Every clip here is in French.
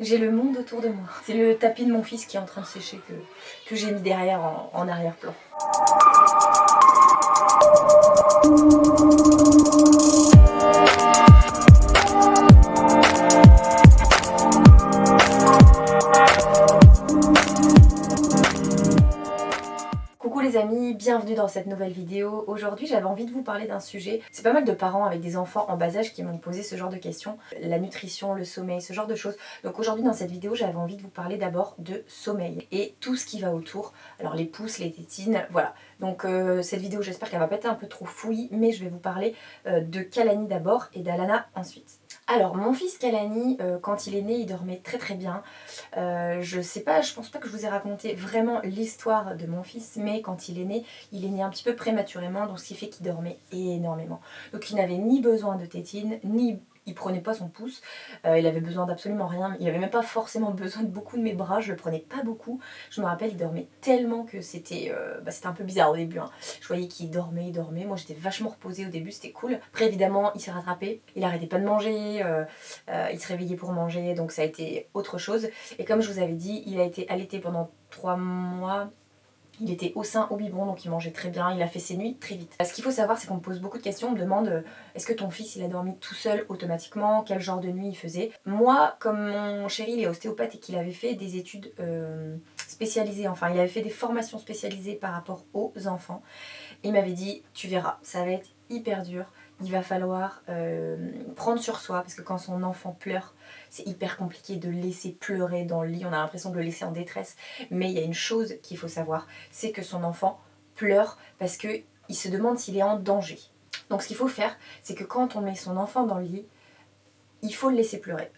J'ai le monde autour de moi. C'est le tapis de mon fils qui est en train de sécher que j'ai mis derrière en arrière-plan. Coucou les amis, bienvenue dans cette nouvelle vidéo. Aujourd'hui j'avais envie de vous parler d'un sujet. C'est pas mal de parents avec des enfants en bas âge qui m'ont posé ce genre de questions. La nutrition, le sommeil, ce genre de choses. Donc aujourd'hui dans cette vidéo j'avais envie de vous parler d'abord de sommeil et tout ce qui va autour. Alors les pouces, les tétines, voilà. Donc cette vidéo j'espère qu'elle va pas être un peu trop fouillie, mais je vais vous parler de Kalani d'abord et d'Alana ensuite. Alors mon fils Kalani, quand il est né il dormait très très bien. Je pense pas que je vous ai raconté vraiment l'histoire de mon fils, mais quand il est né un petit peu prématurément, donc ce qui fait qu'il dormait énormément. Donc il n'avait ni besoin de tétine, ni il prenait pas son pouce, il avait besoin d'absolument rien, il avait même pas forcément besoin de beaucoup de mes bras, je le prenais pas beaucoup. Je me rappelle, il dormait tellement que c'était un peu bizarre au début, hein. Je voyais qu'il dormait, moi j'étais vachement reposée au début, c'était cool. Après évidemment, il s'est rattrapé, il arrêtait pas de manger, il se réveillait pour manger, donc ça a été autre chose. Et comme je vous avais dit, il a été allaité pendant 3 mois. Il était au sein, au biberon, donc il mangeait très bien, il a fait ses nuits très vite. Ce qu'il faut savoir, c'est qu'on me pose beaucoup de questions, on me demande est-ce que ton fils il a dormi tout seul automatiquement, quel genre de nuit il faisait. Moi, comme mon chéri il est ostéopathe et qu'il avait fait des études spécialisées, enfin il avait fait des formations spécialisées par rapport aux enfants, il m'avait dit tu verras, ça va être hyper dur, il va falloir prendre sur soi parce que quand son enfant pleure, c'est hyper compliqué de le laisser pleurer dans le lit, on a l'impression de le laisser en détresse. Mais il y a une chose qu'il faut savoir, c'est que son enfant pleure parce qu'il se demande s'il est en danger. Donc ce qu'il faut faire, c'est que quand on met son enfant dans le lit, il faut le laisser pleurer.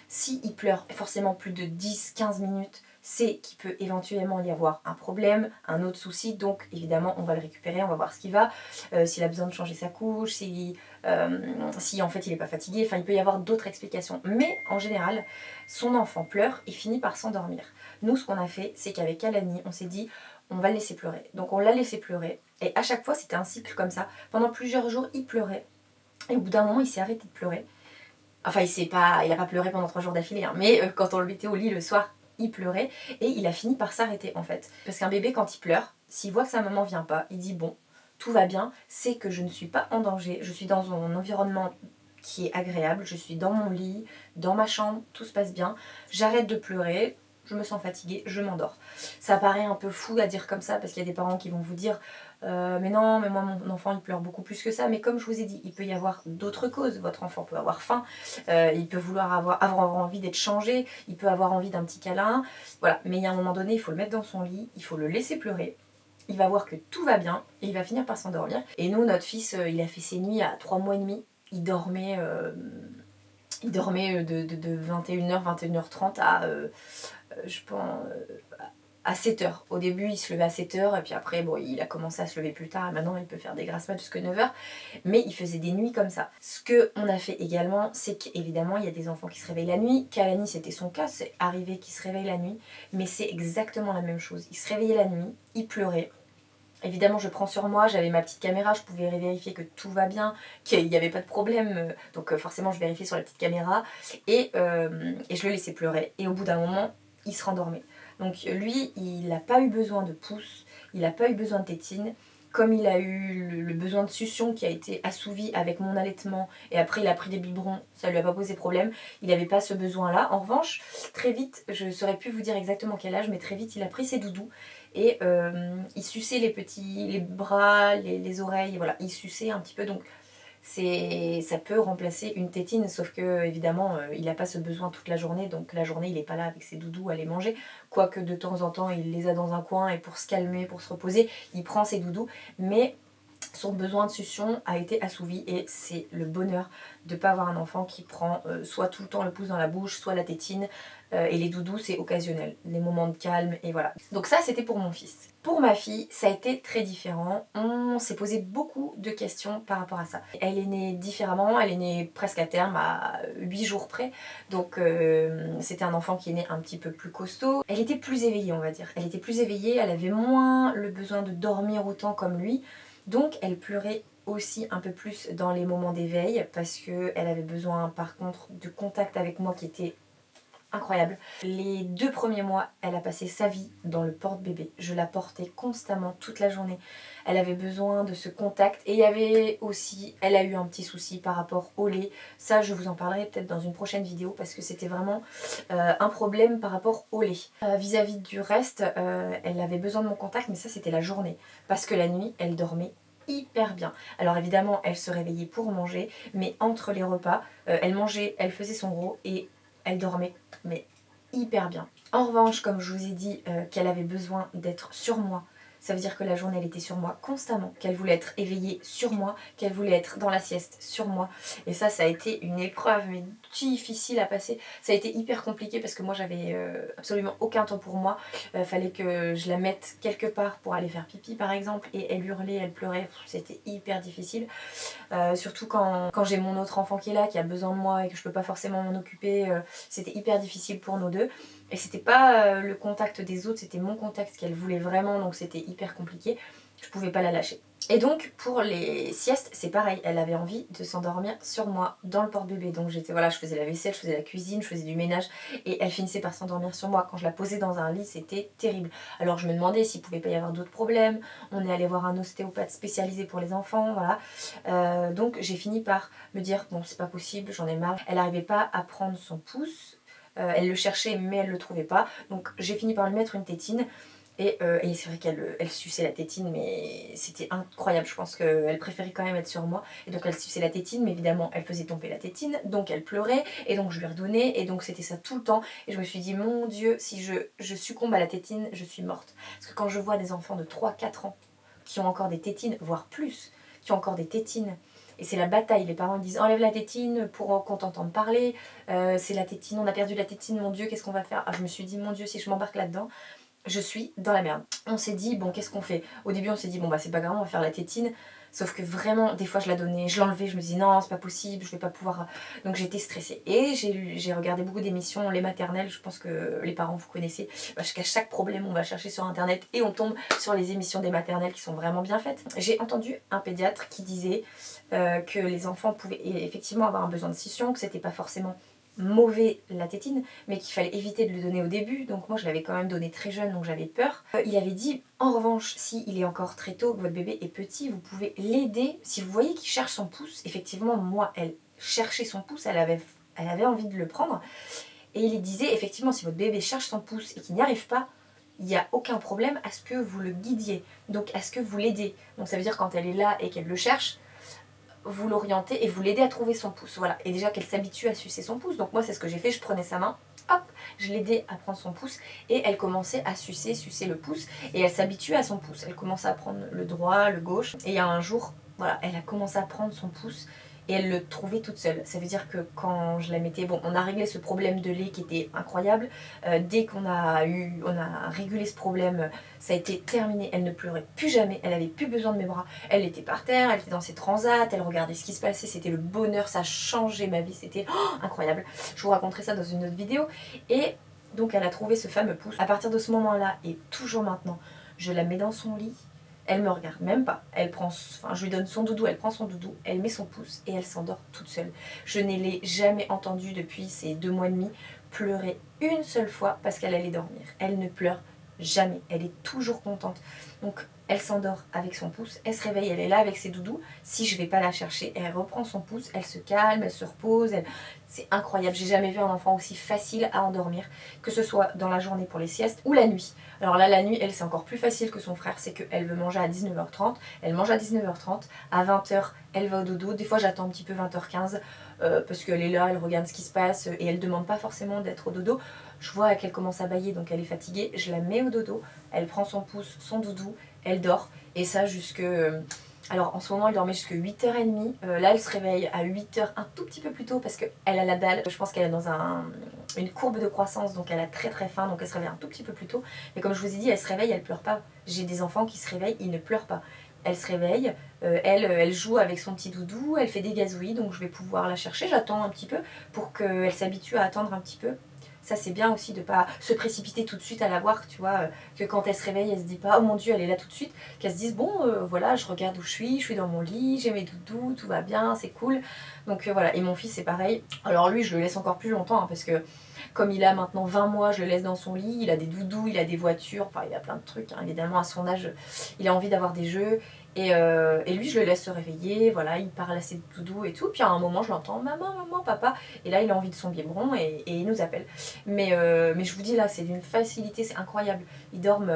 S'il pleure forcément plus de 10-15 minutes, c'est qu'il peut éventuellement y avoir un problème, un autre souci, donc évidemment on va le récupérer, on va voir ce qui va, s'il a besoin de changer sa couche, si en fait il n'est pas fatigué, enfin il peut y avoir d'autres explications. Mais en général, son enfant pleure et finit par s'endormir. Nous ce qu'on a fait, c'est qu'avec Alani, on s'est dit on va le laisser pleurer. Donc on l'a laissé pleurer, et à chaque fois c'était un cycle comme ça. Pendant plusieurs jours il pleurait, et au bout d'un moment il s'est arrêté de pleurer. Enfin, il a pas pleuré pendant 3 jours d'affilée, hein, mais quand on le mettait au lit le soir, il pleurait et il a fini par s'arrêter en fait. Parce qu'un bébé, quand il pleure, s'il voit que sa maman vient pas, il dit bon, tout va bien, c'est que je ne suis pas en danger, je suis dans un environnement qui est agréable, je suis dans mon lit, dans ma chambre, tout se passe bien, j'arrête de pleurer, je me sens fatiguée, je m'endors. Ça paraît un peu fou à dire comme ça parce qu'il y a des parents qui vont vous dire mais non, mais moi mon enfant il pleure beaucoup plus que ça. Mais comme je vous ai dit, il peut y avoir d'autres causes. Votre enfant peut avoir faim, il peut vouloir avoir envie d'être changé, il peut avoir envie d'un petit câlin. Voilà, mais il y a un moment donné, il faut le mettre dans son lit, il faut le laisser pleurer. Il va voir que tout va bien et il va finir par s'endormir. Et nous, notre fils, il a fait ses nuits à 3 mois et demi. Il dormait de 21h, 21h30 à, je pense, à 7h. Au début, il se levait à 7h, et puis après, bon, il a commencé à se lever plus tard, et maintenant, il peut faire des grasses mat jusqu'à 9h, mais il faisait des nuits comme ça. Ce qu'on a fait également, c'est qu'évidemment, il y a des enfants qui se réveillent la nuit. Kalani, c'était son cas, c'est arrivé qu'il se réveille la nuit, mais c'est exactement la même chose. Il se réveillait la nuit, il pleurait. Évidemment, je prends sur moi, j'avais ma petite caméra, je pouvais vérifier que tout va bien, qu'il n'y avait pas de problème, donc forcément, je vérifiais sur la petite caméra, et je le laissais pleurer, et au bout d'un moment, il se rendormait. Donc lui, il n'a pas eu besoin de pouce, il n'a pas eu besoin de tétine, comme il a eu le besoin de succion qui a été assouvi avec mon allaitement, et après il a pris des biberons, ça lui a pas posé problème, il n'avait pas ce besoin-là. En revanche, très vite, je ne saurais plus vous dire exactement quel âge, mais très vite, il a pris ses doudous, et il suçait les bras, les oreilles, voilà, il suçait un petit peu, donc ça peut remplacer une tétine, sauf que évidemment il n'a pas ce besoin toute la journée, donc la journée il n'est pas là avec ses doudous à les manger, quoique de temps en temps il les a dans un coin et pour se calmer, pour se reposer, il prend ses doudous, mais son besoin de succion a été assouvi et c'est le bonheur de ne pas avoir un enfant qui prend soit tout le temps le pouce dans la bouche, soit la tétine, et les doudous c'est occasionnel, les moments de calme et voilà. Donc ça c'était pour mon fils. Pour ma fille, ça a été très différent, on s'est posé beaucoup de questions par rapport à ça. Elle est née différemment, elle est née presque à terme, à 8 jours près, donc c'était un enfant qui est né un petit peu plus costaud. Elle était plus éveillée on va dire, elle était plus éveillée, elle avait moins le besoin de dormir autant comme lui. Donc elle pleurait aussi un peu plus dans les moments d'éveil parce qu'elle avait besoin par contre de contact avec moi qui était incroyable. Les 2 premiers mois, elle a passé sa vie dans le porte-bébé. Je la portais constamment toute la journée. Elle avait besoin de ce contact et il y avait aussi, elle a eu un petit souci par rapport au lait. Ça, je vous en parlerai peut-être dans une prochaine vidéo parce que c'était vraiment un problème par rapport au lait. Vis-à-vis du reste, elle avait besoin de mon contact, mais ça c'était la journée. Parce que la nuit, elle dormait hyper bien. Alors évidemment, elle se réveillait pour manger, mais entre les repas, elle mangeait, elle faisait son gros et elle dormait, mais hyper bien. En revanche, comme je vous ai dit qu'elle avait besoin d'être sur moi, ça veut dire que la journée elle était sur moi constamment, qu'elle voulait être éveillée sur moi, qu'elle voulait être dans la sieste sur moi. Et ça a été une épreuve mais difficile à passer. Ça a été hyper compliqué parce que moi j'avais absolument aucun temps pour moi. Fallait que je la mette quelque part pour aller faire pipi par exemple et elle hurlait, elle pleurait, c'était hyper difficile. Surtout quand j'ai mon autre enfant qui est là, qui a besoin de moi et que je peux pas forcément m'en occuper, c'était hyper difficile pour nous deux. Et c'était pas le contact des autres, c'était mon contact qu'elle voulait vraiment, donc c'était hyper compliqué. Je pouvais pas la lâcher. Et donc pour les siestes, c'est pareil, elle avait envie de s'endormir sur moi dans le porte-bébé. Donc voilà, je faisais la vaisselle, je faisais la cuisine, je faisais du ménage et elle finissait par s'endormir sur moi. Quand je la posais dans un lit, c'était terrible. Alors je me demandais s'il pouvait pas y avoir d'autres problèmes. On est allé voir un ostéopathe spécialisé pour les enfants, voilà. Donc j'ai fini par me dire bon, c'est pas possible, j'en ai marre. Elle n'arrivait pas à prendre son pouce. Elle le cherchait mais elle le trouvait pas. Donc j'ai fini par lui mettre une tétine. Et c'est vrai qu'elle suçait la tétine, mais c'était incroyable. Je pense qu'elle préférait quand même être sur moi. Et donc elle suçait la tétine, mais évidemment elle faisait tomber la tétine. Donc elle pleurait, et donc je lui redonnais. Et donc c'était ça tout le temps. Et je me suis dit, mon Dieu, si je succombe à la tétine, je suis morte. Parce que quand je vois des enfants de 3-4 ans qui ont encore des tétines, voire plus, qui ont encore des tétines, et c'est la bataille, les parents disent enlève la tétine pour qu'on t'entende parler, c'est la tétine, on a perdu la tétine, mon Dieu, qu'est-ce qu'on va faire? Je me suis dit, mon Dieu, si je m'embarque là-dedans, je suis dans la merde. On s'est dit, bon, qu'est-ce qu'on fait? Au début, on s'est dit, bon, bah, c'est pas grave, on va faire la tétine. Sauf que vraiment, des fois, je la donnais, je l'enlevais, je me disais, non, c'est pas possible, je vais pas pouvoir. Donc, j'étais stressée. Et j'ai regardé beaucoup d'émissions, les maternelles, je pense que les parents, vous connaissez. Parce qu'à chaque problème, on va chercher sur internet et on tombe sur les émissions des maternelles qui sont vraiment bien faites. J'ai entendu un pédiatre qui disait que les enfants pouvaient effectivement avoir un besoin de scission, que c'était pas forcément mauvais la tétine, mais qu'il fallait éviter de le donner au début. Donc moi je l'avais quand même donné très jeune, donc j'avais peur. Il avait dit, en revanche, si il est encore très tôt, votre bébé est petit, vous pouvez l'aider. Si vous voyez qu'il cherche son pouce, effectivement moi elle cherchait son pouce, elle avait envie de le prendre. Et il disait, effectivement, si votre bébé cherche son pouce et qu'il n'y arrive pas, il n'y a aucun problème à ce que vous le guidiez, donc à ce que vous l'aidez. Donc ça veut dire quand elle est là et qu'elle le cherche, vous l'orientez et vous l'aidez à trouver son pouce. Voilà. Et déjà qu'elle s'habitue à sucer son pouce. Donc moi c'est ce que j'ai fait, je prenais sa main, hop, je l'aidais à prendre son pouce et elle commençait à sucer le pouce et elle s'habituait à son pouce. Elle commençait à prendre le droit, le gauche et il y a un jour, voilà, elle a commencé à prendre son pouce et elle le trouvait toute seule. Ça veut dire que quand je la mettais, bon, on a réglé ce problème de lait qui était incroyable. Dès qu'on a régulé ce problème, ça a été terminé. Elle ne pleurait plus jamais, elle avait plus besoin de mes bras. Elle était par terre, elle était dans ses transats, elle regardait ce qui se passait, c'était le bonheur, ça a changé ma vie, c'était incroyable. Je vous raconterai ça dans une autre vidéo. Et donc elle a trouvé ce fameux pouce. À partir de ce moment-là, et toujours maintenant, je la mets dans son lit. Elle me regarde même pas, je lui donne son doudou, elle prend son doudou, elle met son pouce et elle s'endort toute seule. Je ne l'ai jamais entendue depuis ces 2 mois et demi pleurer une seule fois parce qu'elle allait dormir. Elle ne pleure jamais, elle est toujours contente. Donc elle s'endort avec son pouce, elle se réveille, elle est là avec ses doudous. Si je vais pas la chercher, elle reprend son pouce, elle se calme, elle se repose. C'est incroyable, j'ai jamais vu un enfant aussi facile à endormir, que ce soit dans la journée pour les siestes ou la nuit. Alors là, la nuit, elle, c'est encore plus facile que son frère, c'est qu'elle veut manger à 19h30, elle mange à 19h30, à 20h, elle va au dodo. Des fois, j'attends un petit peu 20h15 parce qu'elle est là, elle regarde ce qui se passe et elle demande pas forcément d'être au dodo. Je vois qu'elle commence à bâiller, donc elle est fatiguée, je la mets au dodo, elle prend son pouce, son doudou, elle dort, et ça jusque... alors en ce moment elle dormait jusqu'à 8h30, là elle se réveille à 8h un tout petit peu plus tôt parce qu'elle a la dalle, je pense qu'elle est dans une courbe de croissance, donc elle a très très faim, donc elle se réveille un tout petit peu plus tôt. Mais comme je vous ai dit, elle se réveille, elle pleure pas. J'ai des enfants qui se réveillent, ils ne pleurent pas. Elle se réveille, elle joue avec son petit doudou, elle fait des gazouillis, donc je vais pouvoir la chercher, j'attends un petit peu pour qu'elle s'habitue à attendre un petit peu. Ça c'est bien aussi de pas se précipiter tout de suite à la voir, tu vois, que quand elle se réveille, elle se dit pas oh mon Dieu elle est là tout de suite, qu'elle se dise bon voilà je regarde où je suis dans mon lit, j'ai mes doudous, tout va bien, c'est cool. Donc voilà, et mon fils c'est pareil. Alors lui je le laisse encore plus longtemps parce que Comme il a maintenant 20 mois, je le laisse dans son lit, il a des doudous, il a des voitures, enfin il a plein de trucs, hein. Évidemment à son âge il a envie d'avoir des jeux. Et lui je le laisse se réveiller, voilà, il parle à ses doudous et tout, puis à un moment je l'entends maman, maman, papa, et là il a envie de son biberon et il nous appelle. Mais je vous dis là, c'est d'une facilité, c'est incroyable. Ils dorment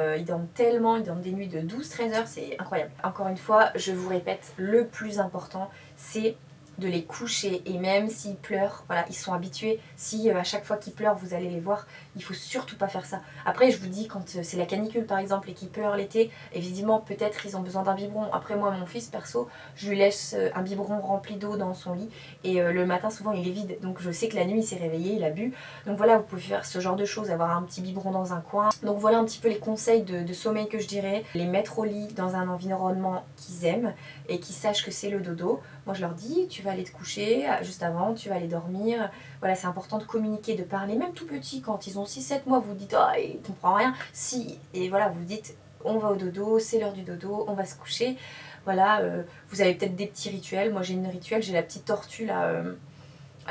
tellement, ils dorment des nuits de 12-13 heures, c'est incroyable. Encore une fois, je vous répète, le plus important c'est de les coucher, et même s'ils pleurent, voilà, ils sont habitués. Si à chaque fois qu'ils pleurent vous allez les voir, il faut surtout pas faire ça. Après je vous dis, quand c'est la canicule par exemple et qu'ils pleurent l'été, évidemment peut-être ils ont besoin d'un biberon. Après moi mon fils perso, je lui laisse un biberon rempli d'eau dans son lit, et le matin souvent il est vide, donc je sais que la nuit il s'est réveillé, il a bu. Donc voilà, vous pouvez faire ce genre de choses, avoir un petit biberon dans un coin. Donc voilà un petit peu les conseils de sommeil que je dirais. Les mettre au lit dans un environnement qu'ils aiment et qui sachent que c'est le dodo. Moi je leur dis, tu vas aller te coucher juste avant, tu vas aller dormir. Voilà, c'est important de communiquer, de parler, même tout petit, quand ils ont 6-7 mois, vous dites, ah, il comprend rien. Si, et voilà, vous dites, on va au dodo, c'est l'heure du dodo, on va se coucher. Voilà, vous avez peut-être des petits rituels. Moi j'ai une rituel, j'ai la petite tortue là.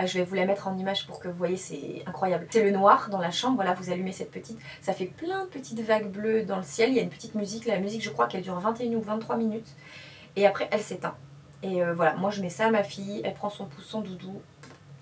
Je vais vous la mettre en image pour que vous voyez, c'est incroyable. C'est le noir dans la chambre, voilà, vous allumez cette petite, ça fait plein de petites vagues bleues dans le ciel, il y a une petite musique, la musique je crois qu'elle dure 21 ou 23 minutes, et après elle s'éteint. Et voilà, moi je mets ça à ma fille, elle prend son pouce, son doudou,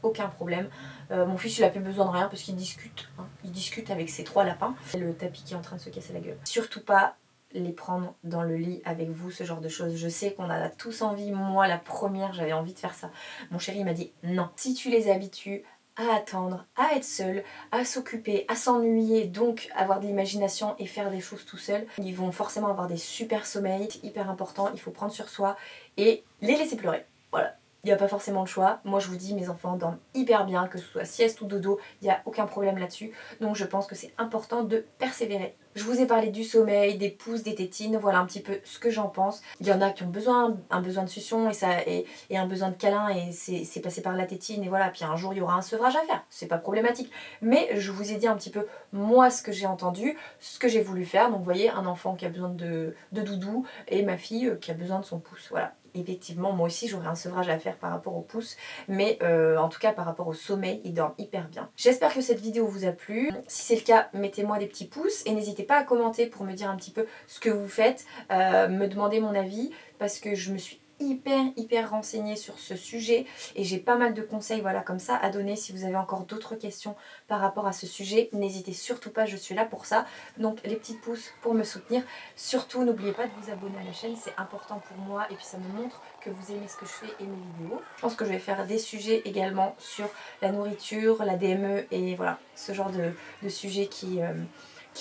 aucun problème. Mon fils il a plus besoin de rien parce qu'il discute, hein. Il discute avec ses 3 lapins. Le tapis qui est en train de se casser la gueule. Surtout pas les prendre dans le lit avec vous, ce genre de choses. Je sais qu'on a tous envie, moi la première j'avais envie de faire ça. Mon chéri m'a dit non. Si tu les habitues à attendre, à être seul, à s'occuper, à s'ennuyer, donc avoir de l'imagination et faire des choses tout seul, ils vont forcément avoir des super sommeils. C'est hyper important, il faut prendre sur soi et les laisser pleurer. Voilà. Il n'y a pas forcément le choix. Moi je vous dis, mes enfants dorment hyper bien, que ce soit sieste ou dodo, il n'y a aucun problème là-dessus. Donc je pense que c'est important de persévérer. Je vous ai parlé du sommeil, des pouces, des tétines, voilà un petit peu ce que j'en pense. Il y en a qui ont besoin, un besoin de succion et un besoin de câlin, et c'est passé par la tétine, et voilà. Puis un jour il y aura un sevrage à faire, c'est pas problématique. Mais je vous ai dit un petit peu moi ce que j'ai entendu, ce que j'ai voulu faire. Donc vous voyez, un enfant qui a besoin de doudou et ma fille qui a besoin de son pouce, voilà. Effectivement, moi aussi j'aurais un sevrage à faire par rapport au pouce, mais en tout cas par rapport au sommeil, ils dorment hyper bien. J'espère que cette vidéo vous a plu. Si c'est le cas, mettez-moi des petits pouces et n'hésitez pas à commenter pour me dire un petit peu ce que vous faites, me demander mon avis, parce que je me suis hyper renseignée sur ce sujet et j'ai pas mal de conseils, voilà, comme ça à donner. Si vous avez encore d'autres questions par rapport à ce sujet, n'hésitez surtout pas, je suis là pour ça. Donc les petits pouces pour me soutenir. Surtout n'oubliez pas de vous abonner à la chaîne, c'est important pour moi et puis ça me montre que vous aimez ce que je fais et mes vidéos. Je pense que je vais faire des sujets également sur la nourriture, la DME et voilà, ce genre de sujets qui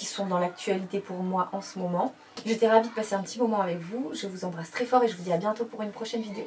sont dans l'actualité pour moi en ce moment. J'étais ravie de passer un petit moment avec vous, je vous embrasse très fort et je vous dis à bientôt pour une prochaine vidéo.